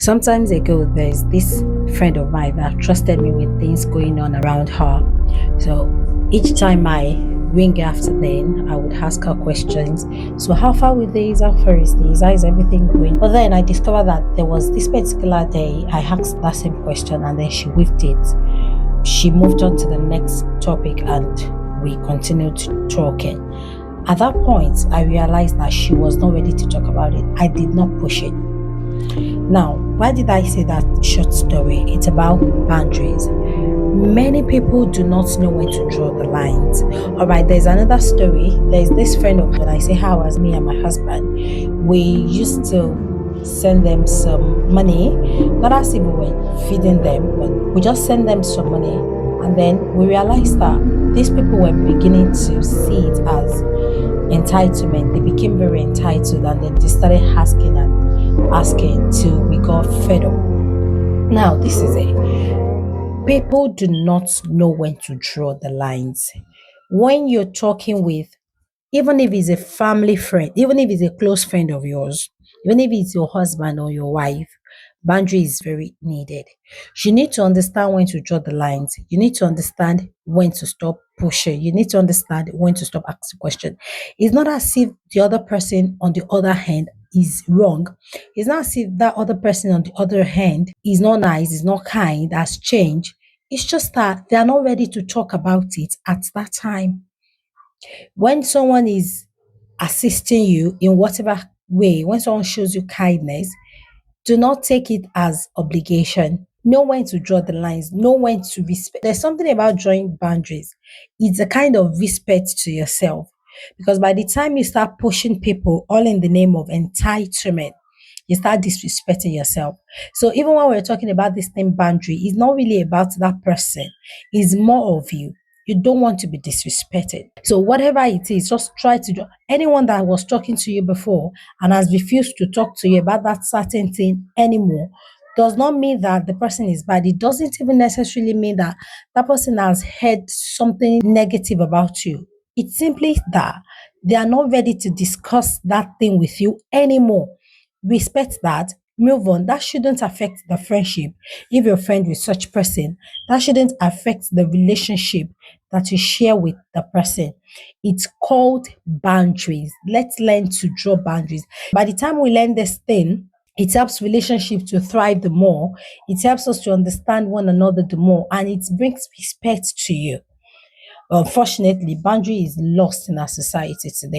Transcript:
Sometimes ago, there's this friend of mine that trusted me with things going on around her. So each time I ring after then, I would ask her questions. So how far with this? How far is this? How is everything going? But then I discovered that there was this particular day I asked that same question and then she whiffed it. She moved on to the next topic and we continued talking. At that point, I realized that she was not ready to talk about it. I did not push it. Now, why did I say that short story? It's about boundaries. Many people do not know when to draw the lines. All right, there's another story. There's this friend of mine. I say, how was me and my husband? We used to send them some money, not as if we were feeding them, but we just send them some money. And then we realized that these people were beginning to see it as entitlement. They became very entitled and then they started asking and asking till we got fed up. Now, this is it. People do not know when to draw the lines. When you're talking with, even if it's a family friend, even if it's a close friend of yours, even if it's your husband or your wife, boundary is very needed. You need to understand when to draw the lines. You need to understand when to stop pushing. You need to understand when to stop asking questions. It's not as if the other person on the other hand is wrong. It's not as if that other person on the other hand is not nice, is not kind, has changed. It's just that they are not ready to talk about it at that time. When someone is assisting you in whatever way, when someone shows you kindness, do not take it as obligation. Know when to draw the lines, know when to respect. There's something about drawing boundaries. It's a kind of respect to yourself. Because by the time you start pushing people all in the name of entitlement, you start disrespecting yourself. So even when we're talking about this thing boundary, it's not really about that person. It's more of you. You don't want to be disrespected. So whatever it is, just try to do. Anyone that was talking to you before and has refused to talk to you about that certain thing anymore does not mean that the person is bad. It doesn't even necessarily mean that that person has heard something negative about you. It's simply that they are not ready to discuss that thing with you anymore. Respect that, move on. That shouldn't affect the friendship. If you're a friend with such person, that shouldn't affect the relationship that you share with the person. It's called boundaries. Let's learn to draw boundaries. By the time we learn this thing, it helps relationship to thrive the more. It helps us to understand one another the more, and it brings respect to you. Unfortunately, boundary is lost in our society today.